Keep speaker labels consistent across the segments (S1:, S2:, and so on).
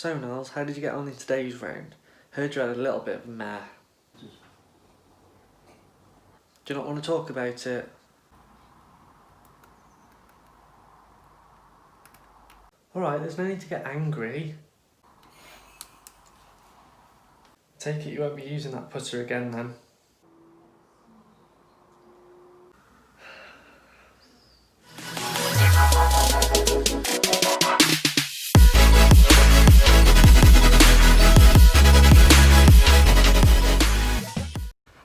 S1: So Niles, how did you get on in today's round? Heard you had a little bit of a meh. Do you not want to talk about it? Alright, there's no need to get angry. Take it you won't be using that putter again then.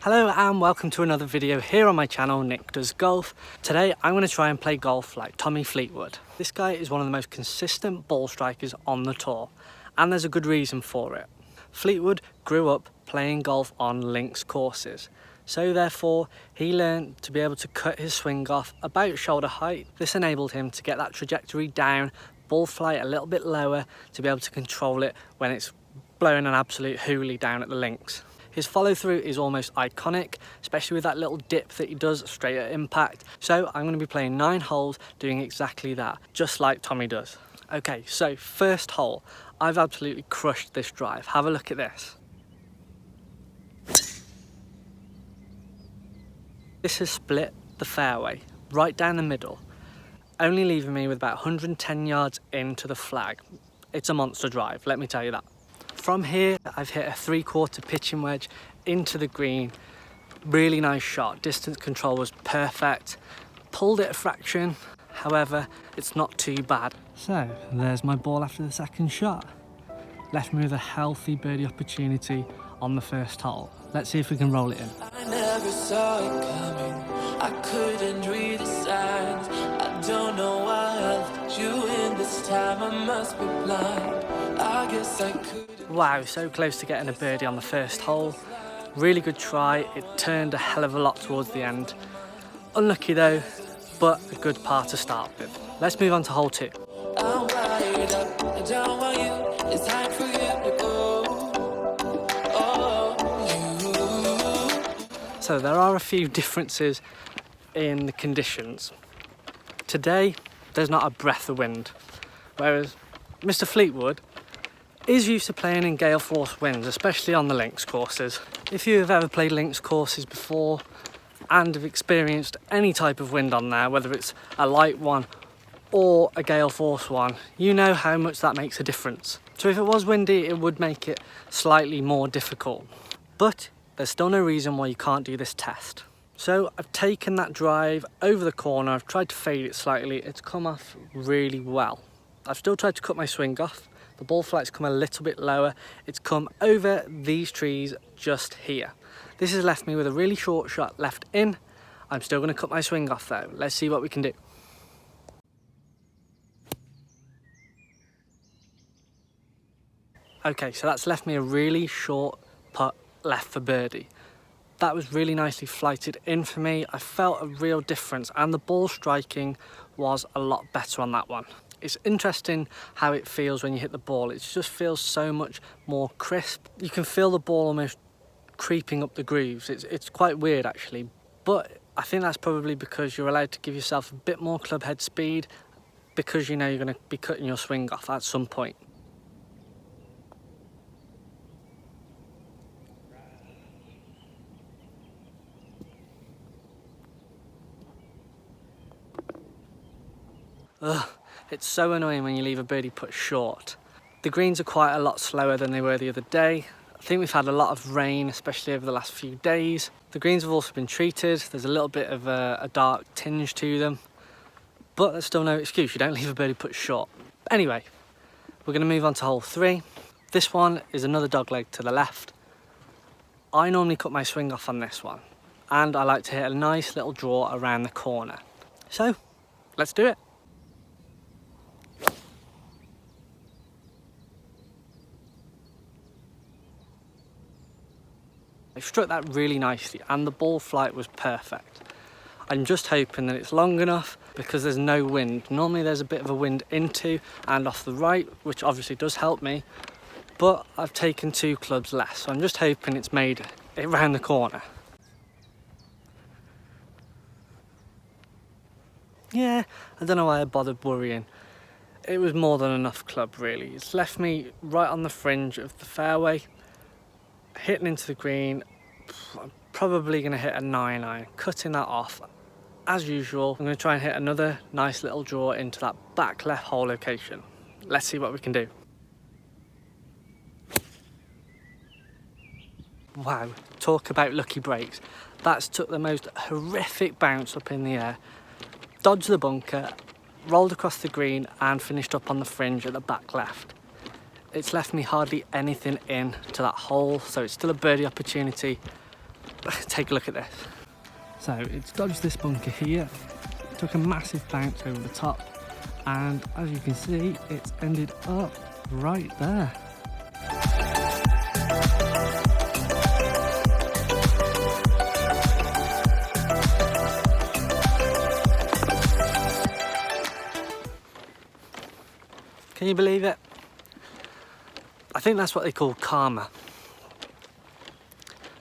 S1: Hello and welcome to another video here on my channel, Nick Does Golf. Today I'm going to try and play golf like Tommy Fleetwood. This guy is one of the most consistent ball strikers on the tour, and there's a good reason for it. Fleetwood grew up playing golf on links courses, so therefore he learned to be able to cut his swing off about shoulder height. This enabled him to get that trajectory down, ball flight a little bit lower, to be able to control it when it's blowing an absolute hoolie down at the links. His follow through is almost iconic, especially with that little dip that he does straight at impact. So I'm going to be playing 9 holes doing exactly that, just like Tommy does. Okay, so first hole, I've absolutely crushed this drive. Have a look at this. This has split the fairway right down the middle, only leaving me with about 110 yards into the flag. It's a monster drive, let me tell you that. From here, I've hit a 3/4 pitching wedge into the green. Really nice shot. Distance control was perfect. Pulled it a fraction, however, it's not too bad. So, there's my ball after the second shot. Left me with a healthy birdie opportunity on the first hole. Let's see if we can roll it in.
S2: I never saw it coming. I couldn't read the signs. I don't know why I let you in this time. I must be blind. I guess I could.
S1: Wow, so close to getting a birdie on the first hole. Really good try. It turned a hell of a lot towards the end. Unlucky though, but a good par to start with. Let's move on to hole 2.
S2: I'm wired up. I don't want you. It's time for you to go. Oh, you.
S1: So there are a few differences in the conditions. Today, there's not a breath of wind, whereas Mr. Fleetwood is used to playing in gale force winds, especially on the links courses. If you have ever played links courses before and have experienced any type of wind on there, whether it's a light one or a gale force one, you know how much that makes a difference. So if it was windy, it would make it slightly more difficult. But there's still no reason why you can't do this test. So I've taken that drive over the corner, I've tried to fade it slightly, it's come off really well. I've still tried to cut my swing off. The ball flight's come a little bit lower. It's come over these trees just here. This has left me with a really short shot left in. I'm still going to cut my swing off though. Let's see what we can do. Okay, so that's left me a really short putt left for birdie. That was really nicely flighted in for me. I felt a real difference and the ball striking was a lot better on that one. It's interesting how it feels when you hit the ball. It just feels so much more crisp. You can feel the ball almost creeping up the grooves. It's quite weird actually, but I think that's probably because you're allowed to give yourself a bit more club head speed because you know you're going to be cutting your swing off at some point. Ugh. It's so annoying when you leave a birdie putt short. The greens are quite a lot slower than they were the other day. I think we've had a lot of rain, especially over the last few days. The greens have also been treated. There's a little bit of a dark tinge to them, but there's still no excuse. You don't leave a birdie putt short. Anyway, we're going to move on to hole 3. This one is another dogleg to the left. I normally cut my swing off on this one, and I like to hit a nice little draw around the corner. So, let's do it. I struck that really nicely and the ball flight was perfect. I'm just hoping that it's long enough because there's no wind. Normally there's a bit of a wind into and off the right, which obviously does help me, but I've taken 2 clubs less, so I'm just hoping it's made it round the corner. Yeah, I don't know why I bothered worrying. It was more than enough club really. It's left me right on the fringe of the fairway, hitting into the green. I'm probably going to hit a 9-iron, cutting that off. As usual, I'm going to try and hit another nice little draw into that back left hole location. Let's see what we can do. Wow, talk about lucky breaks. That's took the most horrific bounce up in the air, dodged the bunker, rolled across the green and finished up on the fringe at the back left. It's left me hardly anything in to that hole, so it's still a birdie opportunity. Take a look at this. So it's dodged this bunker here, took a massive bounce over the top, and as you can see, it's ended up right there. Can you believe it? I think that's what they call karma.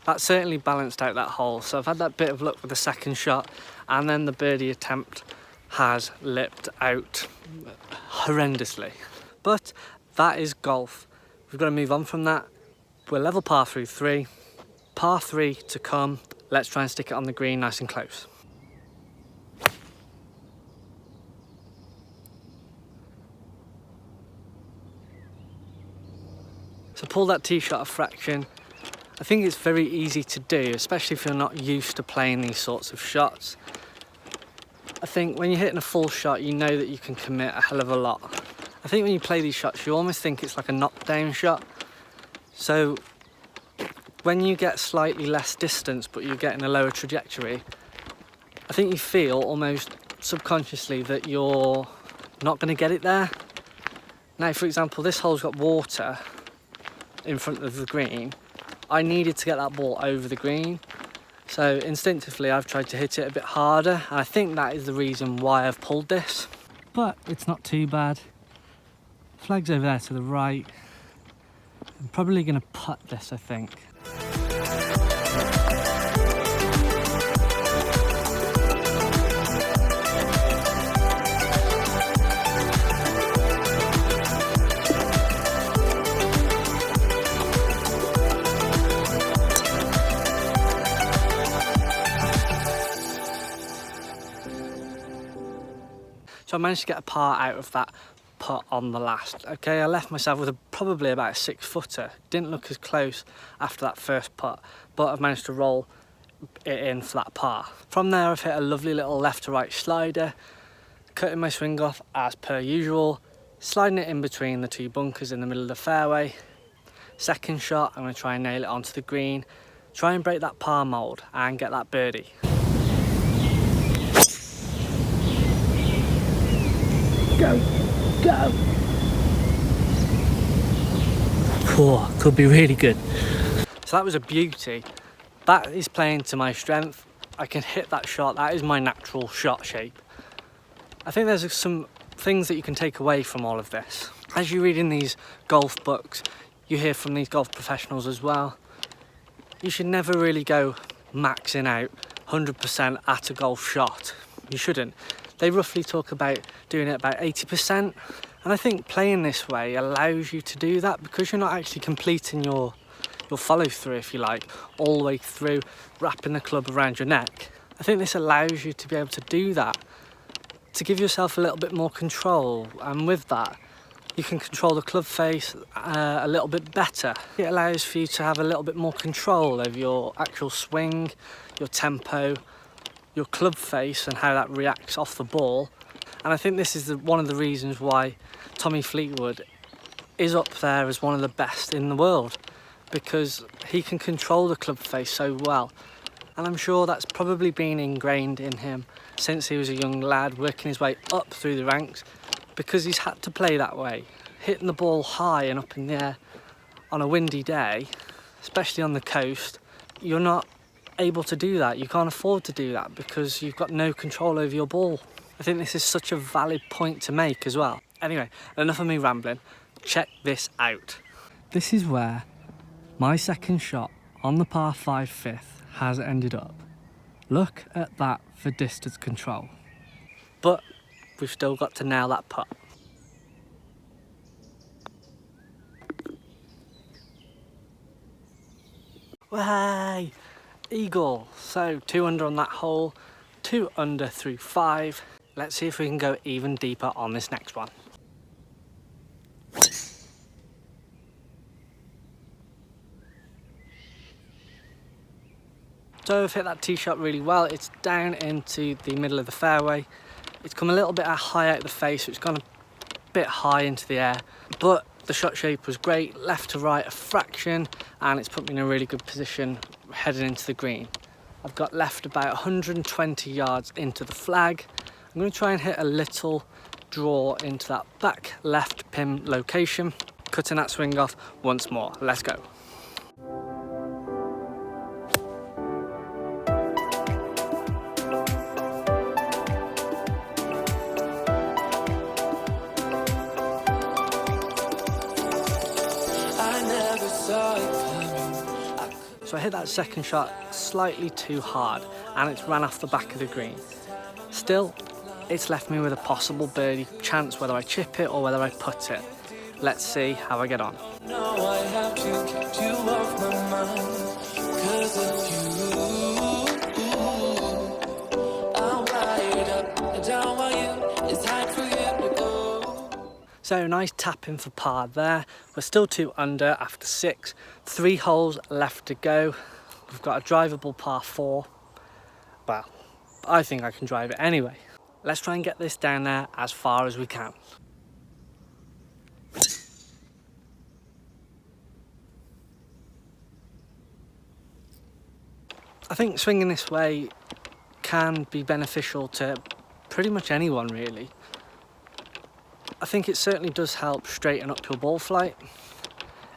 S1: That certainly balanced out that hole. So I've had that bit of luck with the second shot, and then the birdie attempt has lipped out horrendously. But that is golf. We've got to move on from that. We're level par through 3. Par 3 to come. Let's try and stick it on the green nice and close. So pull that tee shot a fraction. I think it's very easy to do, especially if you're not used to playing these sorts of shots. I think when you're hitting a full shot, you know that you can commit a hell of a lot. I think when you play these shots, you almost think it's like a knockdown shot. So when you get slightly less distance, but you're getting a lower trajectory, I think you feel almost subconsciously that you're not going to get it there. Now, for example, this hole's got water in front of the green. I needed to get that ball over the green, so instinctively I've tried to hit it a bit harder, and I think that is the reason why I've pulled this. But it's not too bad. Flag's over there to the right. I'm probably going to putt this, I think. So I managed to get a par out of that putt on the last. Okay, I left myself with probably about a 6-footer. Didn't look as close after that first putt, but I've managed to roll it in for that par. From there, I've hit a lovely little left to right slider, cutting my swing off as per usual, sliding it in between the two bunkers in the middle of the fairway. Second shot, I'm going to try and nail it onto the green, try and break that par mould and get that birdie. Go, go. Oh, could be really good. So that was a beauty. That is playing to my strength. I can hit that shot. That is my natural shot shape. I think there's some things that you can take away from all of this. As you read in these golf books, you hear from these golf professionals as well, you should never really go maxing out 100% at a golf shot. You shouldn't. They roughly talk about doing it about 80%. And I think playing this way allows you to do that because you're not actually completing your follow through, if you like, all the way through, wrapping the club around your neck. I think this allows you to be able to do that, to give yourself a little bit more control. And with that, you can control the club face a little bit better. It allows for you to have a little bit more control over your actual swing, your tempo, your club face and how that reacts off the ball. And I think this is one of the reasons why Tommy Fleetwood is up there as one of the best in the world, because he can control the club face so well. And I'm sure that's probably been ingrained in him since he was a young lad, working his way up through the ranks, because he's had to play that way, hitting the ball high and up in the air on a windy day, especially on the coast. You're not able to do that. You can't afford to do that because you've got no control over your ball. I think this is such a valid point to make as well. Anyway, enough of me rambling. Check this out. This is where my second shot on the par 5 fifth has ended up. Look at that for distance control. But we've still got to nail that putt. Way! Eagle. So 2 under on that hole, 2 under through 5. Let's see if we can go even deeper on this next one. So I've hit that tee shot really well. It's down into the middle of the fairway. It's come a little bit high out of the face, so it's gone a bit high into the air, but the shot shape was great, left to right a fraction, and it's put me in a really good position heading into the green. I've got left about 120 yards into the flag. I'm going to try and hit a little draw into that back left pin location, cutting that swing off once more. Let's go. So I hit that second shot slightly too hard and it's ran off the back of the green. Still, it's left me with a possible birdie chance whether I chip it or whether I putt it. Let's see how I get on.
S2: No, I have to keep you off my mind, 'cause of you. I'm wired up, I don't want you, it's time for you to go.
S1: So nice tap in for par there. We're still 2 under after 6. 3 holes left to go. We've got a drivable par 4. Well, I think I can drive it anyway. Let's try and get this down there as far as we can. I think swinging this way can be beneficial to pretty much anyone really. I think it certainly does help straighten up your ball flight.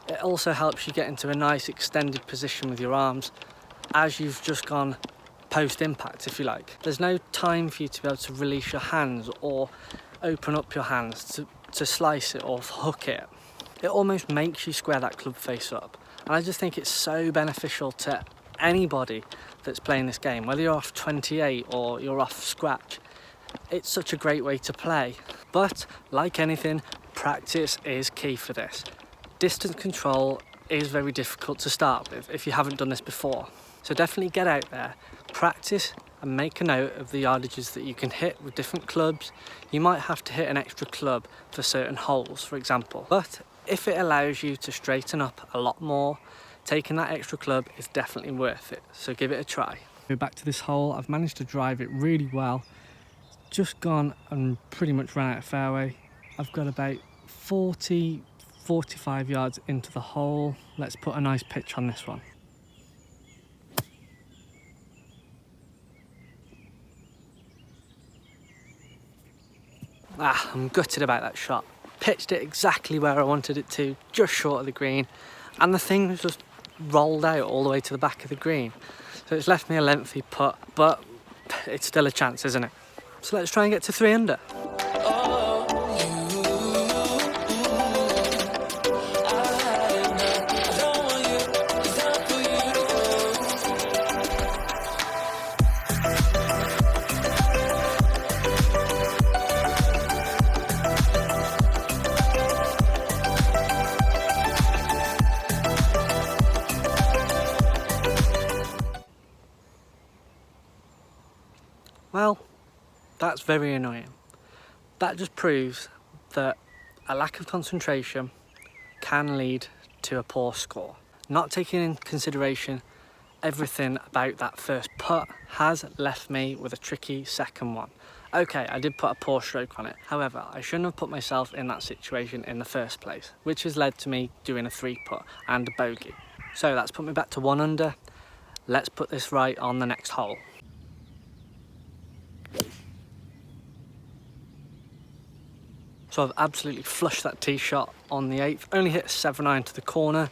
S1: It also helps you get into a nice extended position with your arms as you've just gone post-impact, if you like. There's no time for you to be able to release your hands or open up your hands to slice it or hook it. It almost makes you square that club face up. And I just think it's so beneficial to anybody that's playing this game, whether you're off 28 or you're off scratch. It's such a great way to play. But like anything, practice is key for this. Distance control is very difficult to start with if you haven't done this before. So definitely get out there, practice and make a note of the yardages that you can hit with different clubs. You might have to hit an extra club for certain holes, for example. But if it allows you to straighten up a lot more, taking that extra club is definitely worth it. So give it a try. Go back to this hole. I've managed to drive it really well. Just gone and pretty much ran out of fairway. I've got about 45 yards into the hole. Let's put a nice pitch on this one. I'm gutted about that shot. Pitched it exactly where I wanted it to, just short of the green, and the thing was just rolled out all the way to the back of the green. So it's left me a lengthy putt, but it's still a chance, isn't it? So let's try and get to 3 under. Well, that's very annoying. That just proves that a lack of concentration can lead to a poor score. Not taking into consideration everything about that first putt has left me with a tricky second one. Okay, I did put a poor stroke on it. However, I shouldn't have put myself in that situation in the first place, which has led to me doing a 3 putt and a bogey. So that's put me back to 1 under. Let's put this right on the next hole. So I've absolutely flushed that tee shot on the 8th, only hit a 7-iron to the corner.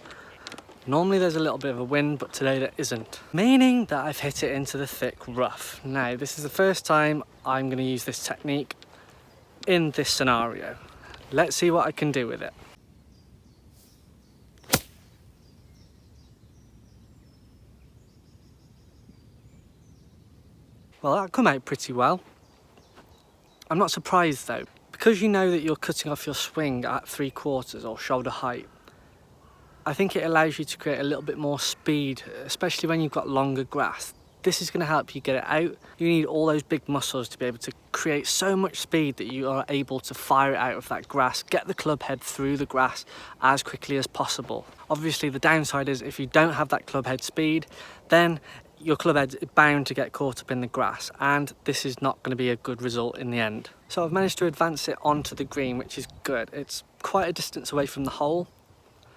S1: Normally there's a little bit of a wind, but today there isn't, meaning that I've hit it into the thick rough. Now, this is the first time I'm going to use this technique in this scenario. Let's see what I can do with it. Well, that come out pretty well. I'm not surprised though, because you know that you're cutting off your swing at 3/4 or shoulder height. I think it allows you to create a little bit more speed, especially when you've got longer grass. This is going to help you get it out. You need all those big muscles to be able to create so much speed that you are able to fire it out of that grass, get the club head through the grass as quickly as possible. Obviously the downside is if you don't have that club head speed, then your club head is bound to get caught up in the grass, and this is not going to be a good result in the end. So I've managed to advance it onto the green, which is good. It's quite a distance away from the hole.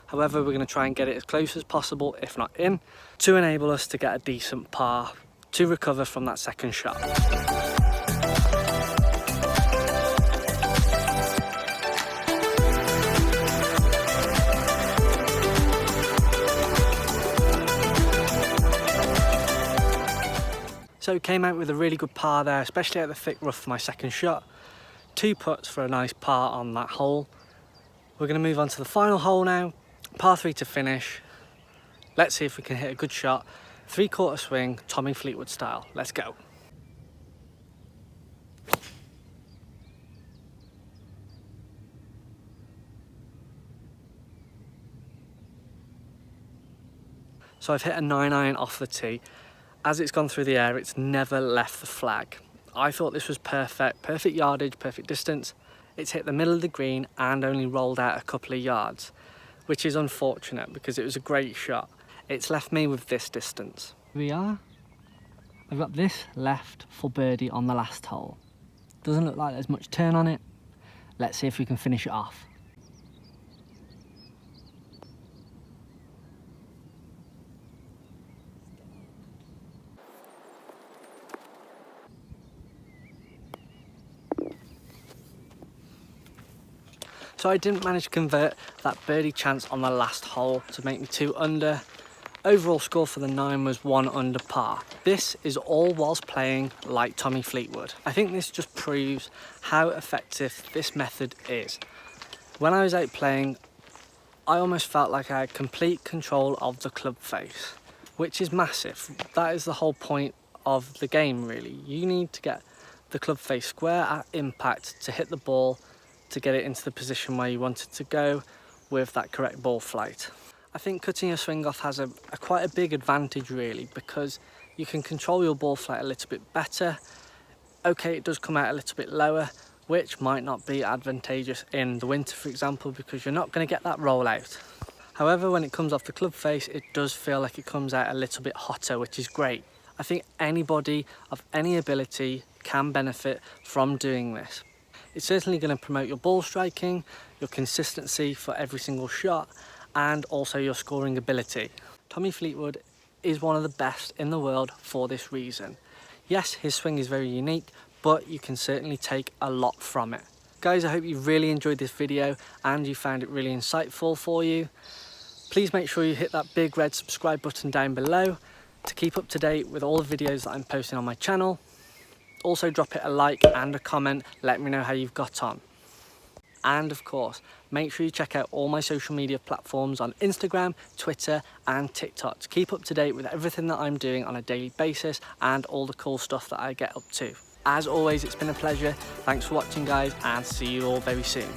S1: However, we're going to try and get it as close as possible, if not in, to enable us to get a decent par to recover from that second shot. So came out with a really good par there, especially at the thick rough for my second shot. 2 putts for a nice par on that hole. We're going to move on to the final hole now. Par 3 to finish. Let's see if we can hit a good shot. 3/4 swing, Tommy Fleetwood style. Let's go. So I've hit a 9-iron off the tee. As it's gone through the air, it's never left the flag. I thought this was perfect yardage, perfect distance. It's hit the middle of the green and only rolled out a couple of yards, which is unfortunate because it was a great shot. It's left me with this distance. Here we are. I've got this left for birdie on the last hole. Doesn't look like there's much turn on it. Let's see if we can finish it off. So I didn't manage to convert that birdie chance on the last hole to make me 2 under. Overall score for the 9 was 1 under par. This is all whilst playing like Tommy Fleetwood. I think this just proves how effective this method is. When I was out playing, I almost felt like I had complete control of the club face, which is massive. That is the whole point of the game really. You need to get the club face square at impact to hit the ball, to get it into the position where you want it to go with that correct ball flight. I think cutting your swing off has a quite a big advantage really, because you can control your ball flight a little bit better. Okay, it does come out a little bit lower, which might not be advantageous in the winter, for example, because you're not going to get that roll out. However, when it comes off the club face, it does feel like it comes out a little bit hotter, which is great. I think anybody of any ability can benefit from doing this. It's certainly going to promote your ball striking, your consistency for every single shot, and also your scoring ability. Tommy Fleetwood is one of the best in the world for this reason. Yes, his swing is very unique, but you can certainly take a lot from it. Guys, I hope you really enjoyed this video and you found it really insightful for you. Please make sure you hit that big red subscribe button down below to keep up to date with all the videos that I'm posting on my channel. Also drop it a like and a comment, let me know how you've got on. And of course, make sure you check out all my social media platforms on Instagram, Twitter and TikTok to keep up to date with everything that I'm doing on a daily basis and all the cool stuff that I get up to. As always, it's been a pleasure. Thanks for watching guys, and see you all very soon.